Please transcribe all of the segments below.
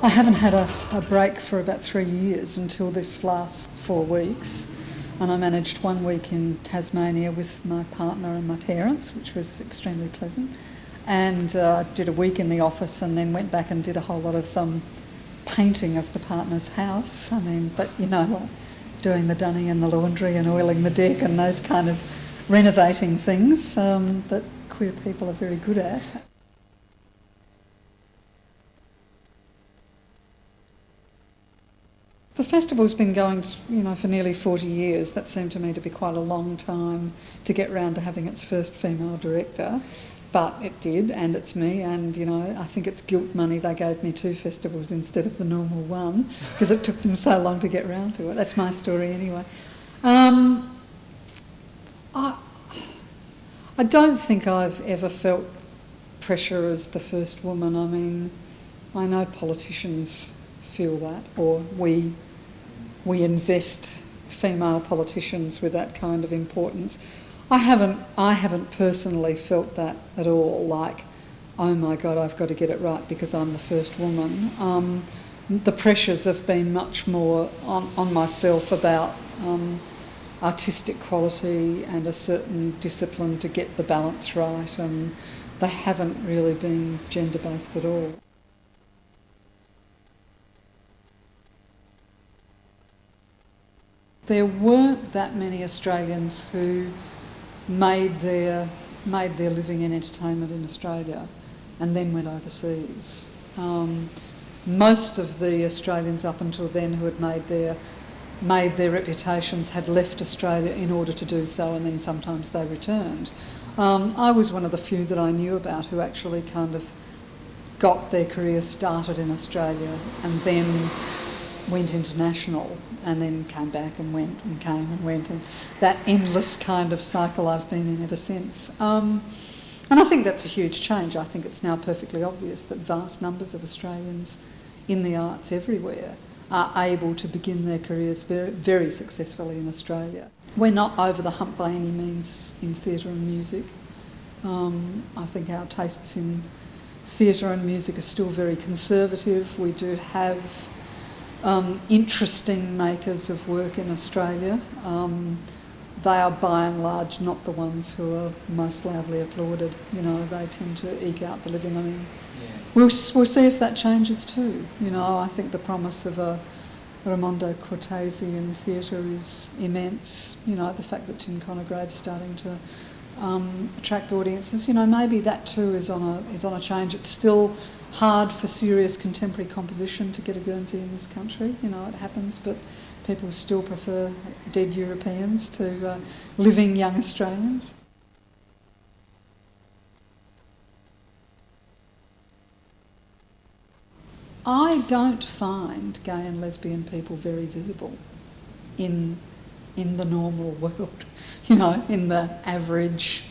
I haven't had a break for about 3 years until this last 4 weeks, and I managed 1 week in Tasmania with my partner and my parents, which was extremely pleasant, and did a week in the office and then went back and did a whole lot of painting of the partner's house. I mean, but you know, like doing the dunning and the laundry and oiling the deck and those kind of renovating things that queer people are very good at. The festival's been going, for nearly 40 years. That seemed to me to be quite a long time to get round to having its first female director, but it did, and it's me, and, I think it's guilt money they gave me 2 festivals instead of the normal one, because it took them so long to get round to it. That's my story anyway. I don't think I've ever felt pressure as the first woman. I mean, I know politicians feel that, or we invest female politicians with that kind of importance. I haven't personally felt that at all, like, oh my God, I've got to get it right because I'm the first woman. The pressures have been much more on myself about artistic quality and a certain discipline to get the balance right, and they haven't really been gender-based at all. There weren't that many Australians who made their living in entertainment in Australia and then went overseas. Most of the Australians up until then who had made their reputations had left Australia in order to do so, and then sometimes they returned. I was one of the few that I knew about who actually kind of got their career started in Australia and then went international and then came back and went and came and went, and that endless kind of cycle I've been in ever since. And I think that's a huge change. I think it's now perfectly obvious that vast numbers of Australians in the arts everywhere are able to begin their careers very, very successfully in Australia. We're not over the hump by any means in theatre and music. I think our tastes in theatre and music are still very conservative. We do have interesting makers of work in Australia. They are by and large not the ones who are most loudly applauded. They tend to eke out the living. I mean, we'll see if that changes too. I think the promise of a Raimondo Cortese in theatre is immense. The fact that Tim Connergrave's starting to attract audiences, maybe that too is on a change. It's still hard for serious contemporary composition to get a Guernsey in this country. It happens, but people still prefer dead Europeans to living young Australians. I don't find gay and lesbian people very visible in the normal world, in the average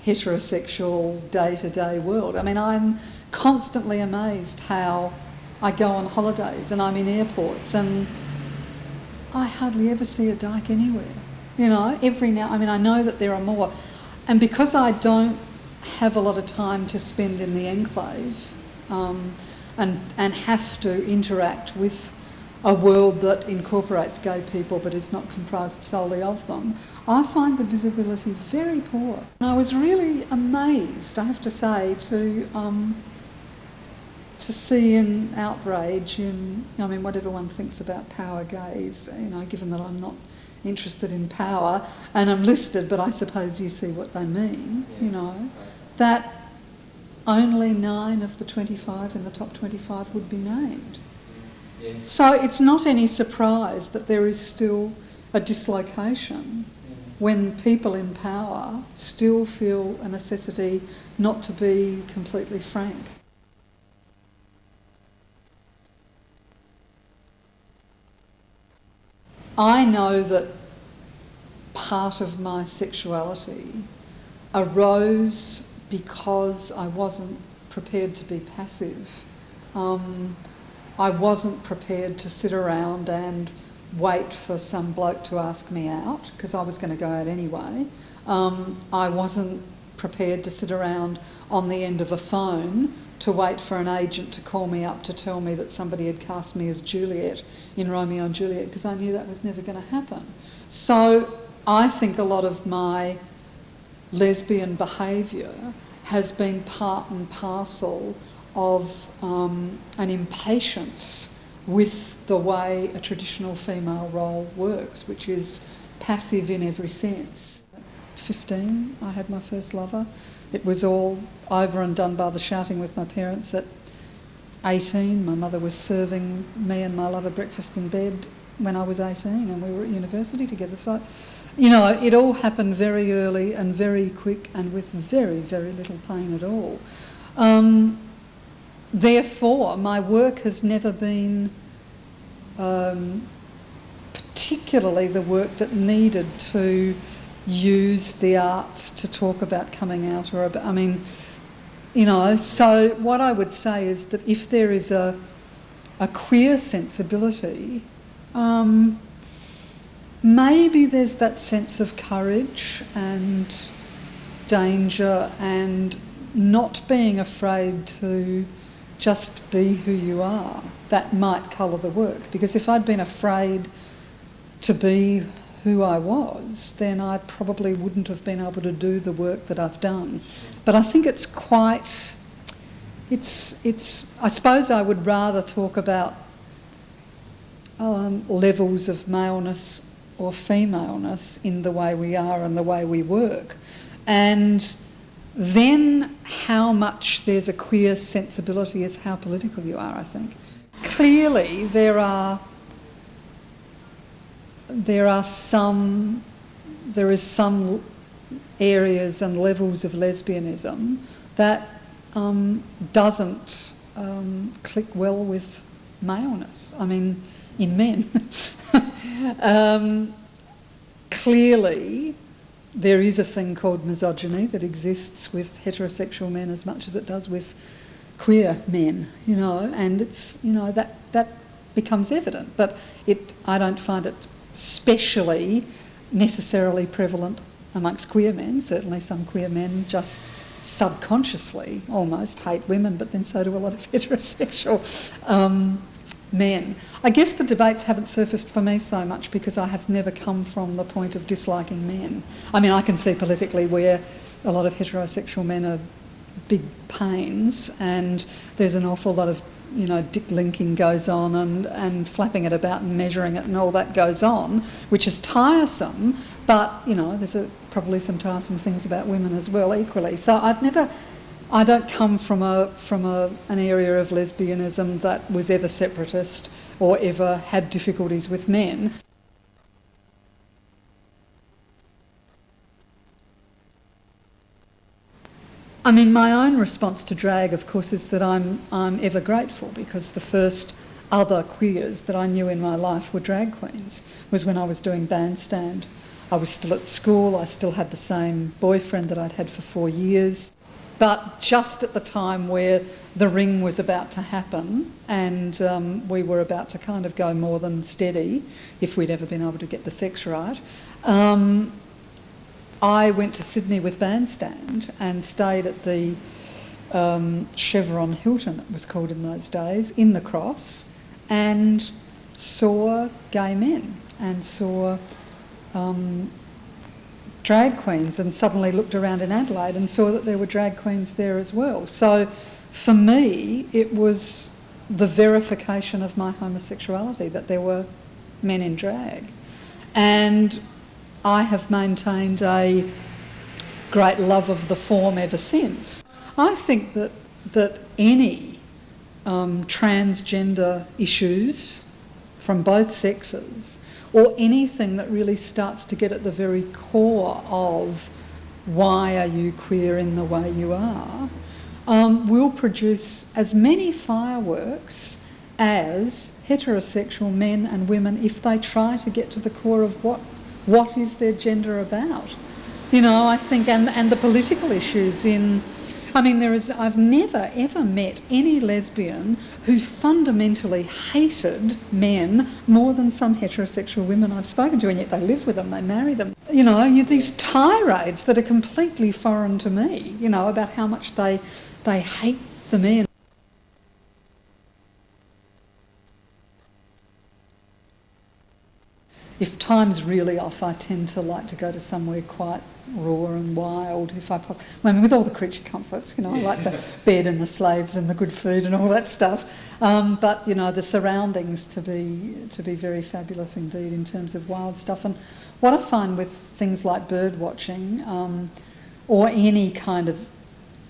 heterosexual day-to-day world. I mean, I'm constantly amazed how I go on holidays and I'm in airports and I hardly ever see a dyke anywhere. Every now, I know that there are more. And because I don't have a lot of time to spend in the enclave and have to interact with a world that incorporates gay people but is not comprised solely of them, I find the visibility very poor. And I was really amazed, I have to say, to see an outrage in, what everyone thinks about power gays, given that I'm not interested in power and I'm listed, but I suppose you see what they mean, that only 9 of the 25 in the top 25 would be named. Yes. So it's not any surprise that there is still a dislocation when people in power still feel a necessity not to be completely frank. I know that part of my sexuality arose because I wasn't prepared to be passive. I wasn't prepared to sit around and wait for some bloke to ask me out, because I was going to go out anyway. I wasn't prepared to sit around on the end of a phone to wait for an agent to call me up to tell me that somebody had cast me as Juliet in Romeo and Juliet, because I knew that was never going to happen. So I think a lot of my lesbian behaviour has been part and parcel of an impatience with the way a traditional female role works, which is passive in every sense. At 15, I had my first lover. It was all over and done by the shouting with my parents. At 18, my mother was serving me and my lover breakfast in bed when I was 18, and we were at university together. So, you know, it all happened very early and very quick and with very, very little pain at all. Therefore, my work has never been particularly the work that needed to use the arts to talk about coming out or about, I mean, you know, so what I would say is that if there is a queer sensibility, maybe there's that sense of courage and danger and not being afraid to just be who you are. That might colour the work, because if I'd been afraid to be who I was, then I probably wouldn't have been able to do the work that I've done. But I think it's quite, it's I suppose I would rather talk about levels of maleness or femaleness in the way we are and the way we work. And then how much there's a queer sensibility is how political you are, I think. Clearly there is some areas and levels of lesbianism that doesn't click well with maleness. I mean, in men. Clearly, there is a thing called misogyny that exists with heterosexual men as much as it does with queer men, you know, and it's, you know, that becomes evident. But I don't find it especially necessarily prevalent amongst queer men. Certainly some queer men just subconsciously almost hate women, but then so do a lot of heterosexual men. I guess the debates haven't surfaced for me so much because I have never come from the point of disliking men. I mean, I can see politically where a lot of heterosexual men are big pains, and there's an awful lot of, you know, dick linking goes on and flapping it about and measuring it and all that goes on, which is tiresome, but, you know, there's probably some tiresome things about women as well equally. So I don't come from an area of lesbianism that was ever separatist or ever had difficulties with men. I mean, my own response to drag, of course, is that I'm ever grateful, because the first other queers that I knew in my life were drag queens. It was when I was doing bandstand. I was still at school, I still had the same boyfriend that I'd had for 4 years. But just at the time where the ring was about to happen and we were about to kind of go more than steady, if we'd ever been able to get the sex right, I went to Sydney with bandstand and stayed at the Chevron Hilton, it was called in those days, in the Cross, and saw gay men and saw drag queens, and suddenly looked around in Adelaide and saw that there were drag queens there as well. So for me, it was the verification of my homosexuality that there were men in drag. And I have maintained a great love of the form ever since. I think that any transgender issues from both sexes, or anything that really starts to get at the very core of why are you queer in the way you are, will produce as many fireworks as heterosexual men and women if they try to get to the core of what is their gender about. You know, I think, and the political issues in, I mean, I've never ever met any lesbian who fundamentally hated men more than some heterosexual women I've spoken to, and yet they live with them, they marry them. You know, these tirades that are completely foreign to me, you know, about how much they hate the men. time's really off, I tend to like to go to somewhere quite raw and wild if I possibly. I mean, with all the creature comforts, you know, I like the bed and the slaves and the good food and all that stuff. But you know, the surroundings to be very fabulous indeed in terms of wild stuff. And what I find with things like bird watching or any kind of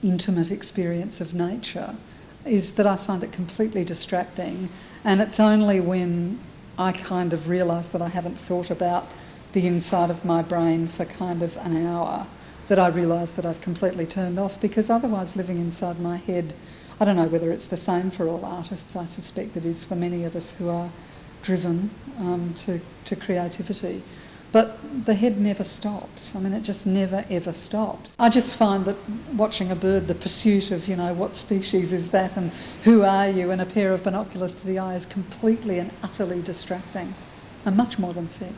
intimate experience of nature is that I find it completely distracting, and it's only when I kind of realise that I haven't thought about the inside of my brain for kind of an hour that I realise that I've completely turned off, because otherwise living inside my head, I don't know whether it's the same for all artists, I suspect it is for many of us who are driven to creativity. But the head never stops. I mean, it just never, ever stops. I just find that watching a bird, the pursuit of, you know, what species is that and who are you, and a pair of binoculars to the eye is completely and utterly distracting, and much more than sex.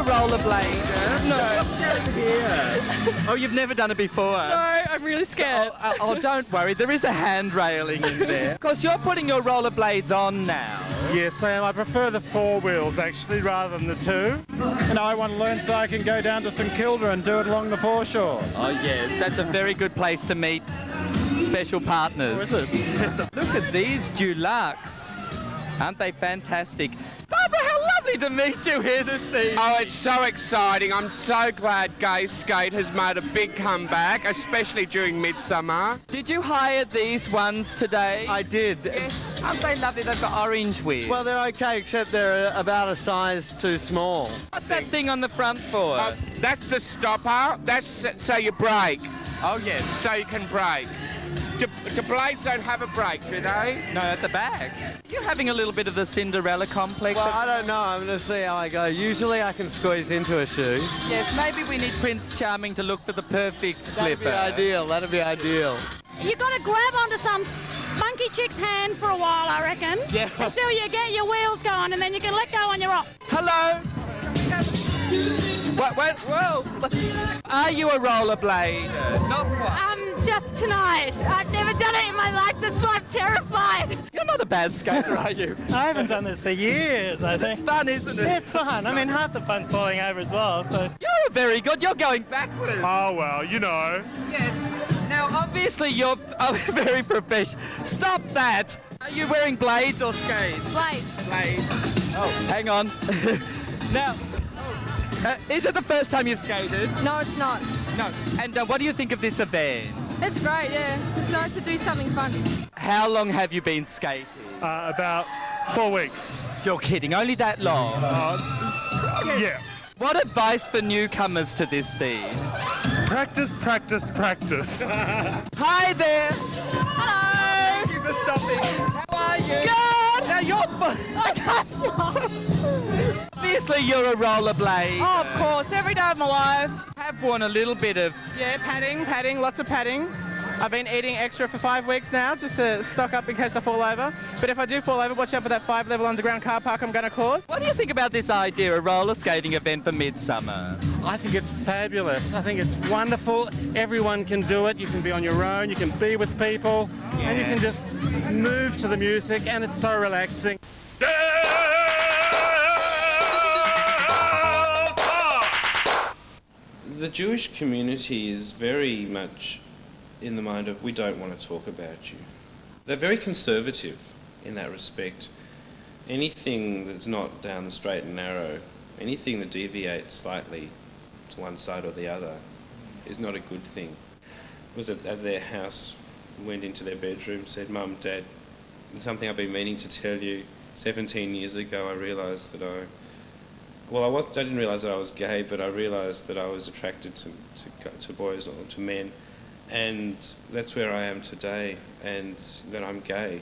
Rollerblader? No, here. Oh, you've never done it before? No, I'm really scared. Oh, don't worry, there is a hand railing in there. Of course, you're putting your rollerblades on now. Yes, I am. I prefer the 4 wheels, actually, rather than the 2. And I want to learn so I can go down to St Kilda and do it along the foreshore. Oh, yes, that's a very good place to meet special partners. Oh, is it? Look at these Dulux. Aren't they fantastic? Barbara, how lovely to meet you here this evening. Oh, it's so exciting. I'm so glad gay skate has made a big comeback, especially during Midsumma. Did you hire these ones today? I did. Yes. Aren't they lovely? They've got orange wheels. Well, they're okay, except they're about a size too small. What's that thing on the front for? That's the stopper. That's so you brake. Oh, yes. So you can brake. The blades don't have a brake, do they? No, at the back. You're having a little bit of the Cinderella complex. Well, I don't know. I'm going to see how I go. Usually I can squeeze into a shoe. Yes, maybe we need Prince Charming to look for the perfect slipper. That'd be ideal. That'd be ideal. You got to grab onto some spunky chick's hand for a while, I reckon. Yeah. Until you get your wheels going, and then you can let go and you're off. Hello. Whoa. Are you a rollerblader? Not quite. Just tonight. I've never done it in my life, that's why I'm terrified. You're not a bad skater, are you? I haven't done this for years, I think. It's fun, isn't it? It's fun. I mean, half the fun's falling over as well, so... You're very good. You're going backwards. Oh, well, you know. Yes. Now, obviously, you're very professional. Stop that. Are you wearing blades or skates? Blades. Blades. Oh, hang on. Now, is it the first time you've skated? No, it's not. No. And what do you think of this event? It's great, yeah. It's nice to do something fun. How long have you been skating? About 4 weeks. You're kidding, only that long? Yeah. What advice for newcomers to this scene? Practice, practice, practice. Hi there! Hello! Thank you for stopping. How are you? Good! Now you're... I can't stop! Obviously you're a rollerblade. Oh, of course, every day of my life. Have worn a little bit of... Yeah, padding, lots of padding. I've been eating extra for 5 weeks now, just to stock up in case I fall over. But if I do fall over, watch out for that 5-level underground car park I'm going to cause. What do you think about this idea, a roller skating event for Midsumma? I think it's fabulous. I think it's wonderful. Everyone can do it. You can be on your own. You can be with people. Yeah. And you can just move to the music, and it's so relaxing. The Jewish community is very much in the mind of, we don't want to talk about you. They're very conservative in that respect. Anything that's not down the straight and narrow, anything that deviates slightly to one side or the other is not a good thing. I was at their house, went into their bedroom, said, Mum, Dad, something I've been meaning to tell you. 17 years ago I realised that I didn't realise that I was gay, but I realised that I was attracted to boys or to men. And that's where I am today, and that I'm gay.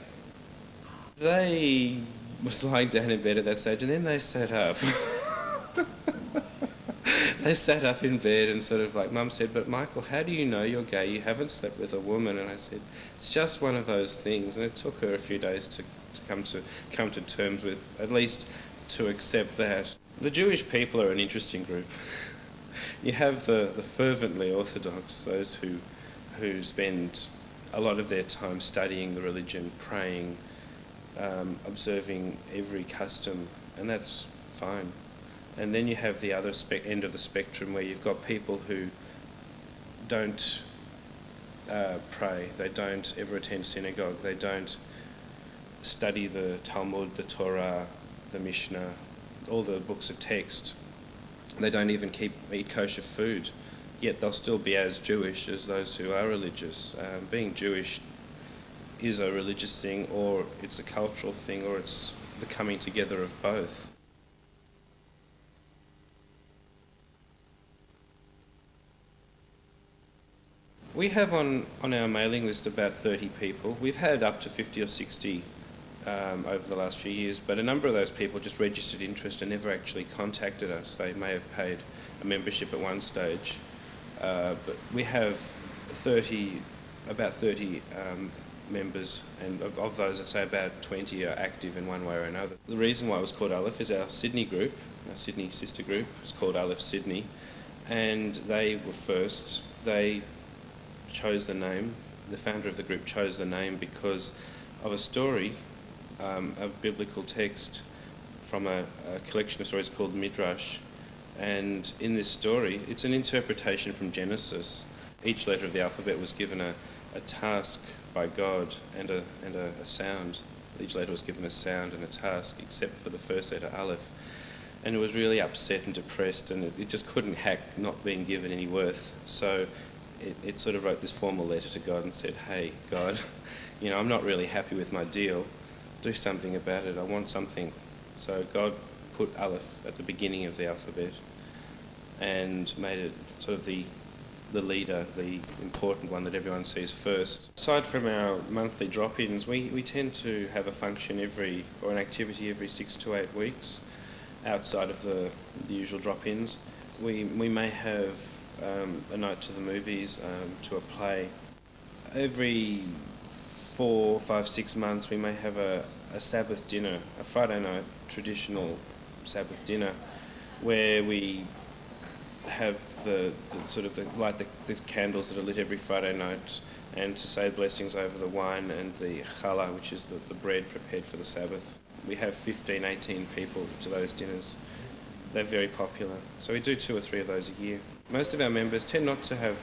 They was lying down in bed at that stage, and then they sat up. they sat up in bed and sort of like, Mum said, "But Michael, how do you know you're gay? You haven't slept with a woman." And I said, "It's just one of those things." And it took her a few days to come to terms with, at least to accept that. The Jewish people are an interesting group. You have the fervently Orthodox, those who spend a lot of their time studying the religion, praying, observing every custom, and that's fine. And then you have the other end of the spectrum where you've got people who don't pray, they don't ever attend synagogue, they don't study the Talmud, the Torah, the Mishnah, all the books of text. They don't even eat kosher food, yet they'll still be as Jewish as those who are religious. Being Jewish is a religious thing, or it's a cultural thing, or it's the coming together of both. We have on our mailing list about 30 people. We've had up to 50 or 60 over the last few years, but a number of those people just registered interest and never actually contacted us. They may have paid a membership at one stage, but we have about 30 members, and of those I'd say about 20 are active in one way or another. The reason why it was called Aleph is our Sydney group, our Sydney sister group, is called Aleph Sydney, and they were first. They chose the name, the founder of the group chose the name because of a story, a biblical text from a collection of stories called Midrash. And in this story, it's an interpretation from Genesis. Each letter of the alphabet was given a task by God and a sound. Each letter was given a sound and a task, except for the first letter, Aleph. And it was really upset and depressed, and it just couldn't hack not being given any worth. So it sort of wrote this formal letter to God and said, "Hey, God, I'm not really happy with my deal. Do something about it. I want something." So God put Aleph at the beginning of the alphabet and made it sort of the leader, the important one that everyone sees first. Aside from our monthly drop-ins, we tend to have a function or an activity every 6 to 8 weeks outside of the usual drop-ins. We may have a night to the movies, to a play. Every 4, 5, 6 months we may have a Sabbath dinner, a Friday night traditional Sabbath dinner, where we have light the candles that are lit every Friday night, and to say blessings over the wine and the challah, which is the bread prepared for the Sabbath. We have 15, 18 people to those dinners. They're very popular. So we do 2 or 3 of those a year. Most of our members tend not to have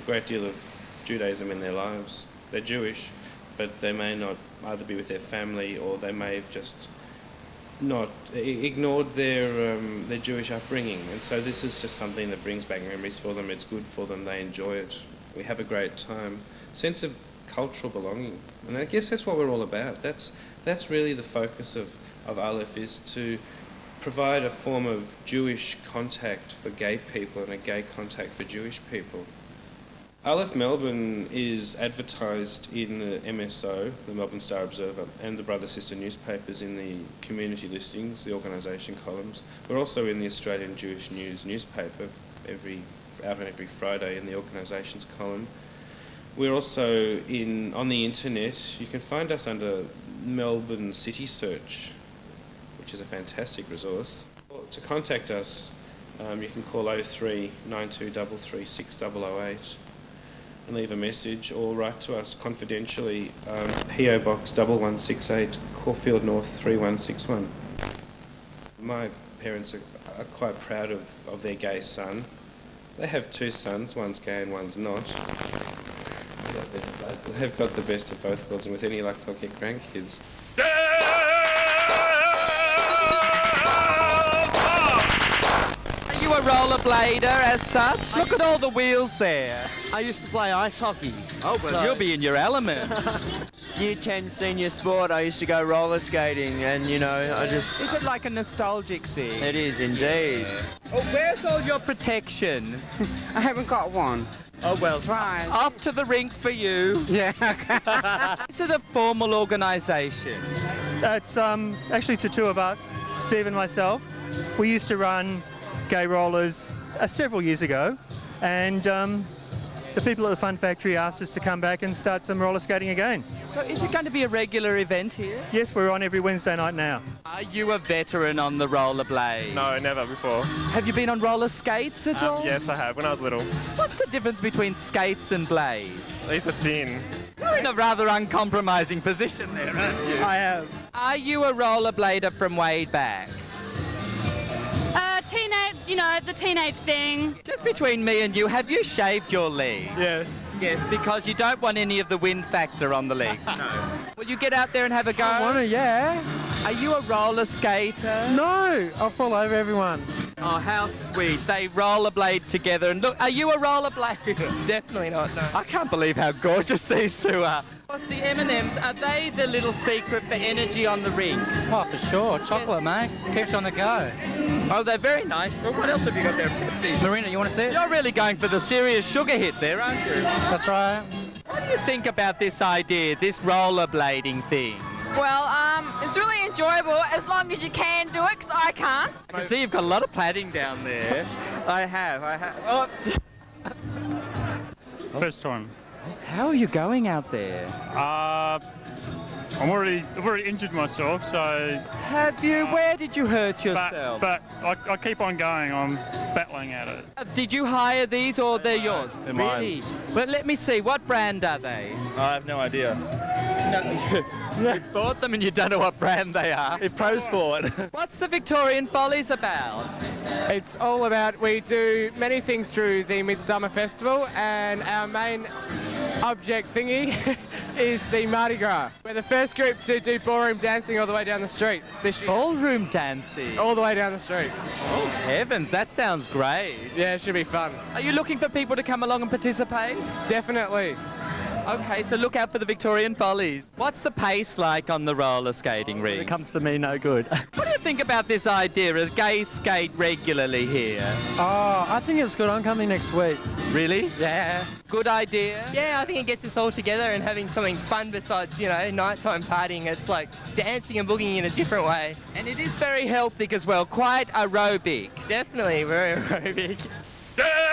a great deal of Judaism in their lives. They're Jewish, but they may not either be with their family, or they may have just not ignored their Jewish upbringing. And so this is just something that brings back memories for them. It's good for them. They enjoy it. We have a great time. Sense of cultural belonging. And I guess that's what we're all about. That's really the focus of Aleph, is to provide a form of Jewish contact for gay people and a gay contact for Jewish people. Aleph Melbourne is advertised in the MSO, the Melbourne Star Observer, and the brother-sister newspapers in the community listings, the organisation columns. We're also in the Australian Jewish News newspaper, out on every Friday in the organisations column. We're also on the internet. You can find us under Melbourne City Search, which is a fantastic resource. To contact us, you can call 03 9233 6008 and leave a message, or write to us confidentially, PO Box 1168, Caulfield North 3161. My parents are quite proud of their gay son. They have 2 sons, one's gay and one's not. They've got the best of both worlds, and with any luck they'll get grandkids. Are you a rollerblader as such? Look at all the wheels there. I used to play ice hockey. Oh, well, you'll be in your element. Year 10 senior sport, I used to go roller skating, and Is it like a nostalgic thing? It is indeed. Yeah. Oh, where's all your protection? I haven't got one. Oh, well, try. Off to the rink for you. Yeah. Is it a formal organisation? It's actually to 2 of us, Steve and myself. We used to run gay rollers several years ago, and the people at the Fun Factory asked us to come back and start some roller skating again. So is it going to be a regular event here? Yes, we're on every Wednesday night now. Are you a veteran on the rollerblade? No, never before. Have you been on roller skates at all? Yes, I have, when I was little. What's the difference between skates and blades? These are thin. You're in a rather uncompromising position there, aren't you? I have. Are you a rollerblader from way back? Teenage, you know, the teenage thing. Just between me and you, have you shaved your leg? Yes. Yes, because you don't want any of the wind factor on the leg. No. Will you get out there and have a go? I want to, yeah. Are you a roller skater? No, I'll fall over everyone. Oh, how sweet. They rollerblade together. And look, are you a rollerblader? Definitely not, no. I can't believe how gorgeous these two are. What's the M&Ms? Are they the little secret for energy on the ring? Oh, for sure. Chocolate, mate. Keeps you on the go. Oh, they're very nice. Well, what else have you got there? Marina, you want to see it? You're really going for the serious sugar hit there, aren't you? That's right. What do you think about this idea, this rollerblading thing? Well, it's really enjoyable as long as you can do it, because I can't. I can see you've got a lot of padding down there. I have. Oh. First time. How are you going out there? I've already injured myself, so... Have you? Where did you hurt yourself? But I keep on going. I'm battling at it. Did you hire these or they're yours? They're mine. Really? Well, let me see. What brand are they? I have no idea. You bought them and you don't know what brand they are. It's Pro Sport. What's the Victorian Follies about? It's all about, we do many things through the Midsumma Festival, and our main object thingy is the Mardi Gras. We're the first group to do ballroom dancing all the way down the street this year. Ballroom dancing? All the way down the street. Oh, heavens, that sounds great. Yeah, it should be fun. Are you looking for people to come along and participate? Definitely. Okay, so look out for the Victorian Follies. What's the pace like on the roller skating ring? When it comes to me, no good. What do you think about this idea as gays skate regularly here? Oh, I think it's good. I'm coming next week. Really? Yeah. Good idea? Yeah, I think it gets us all together and having something fun besides, you know, nighttime partying. It's like dancing and boogieing in a different way. And it is very healthy as well, quite aerobic. Definitely very aerobic. Yeah!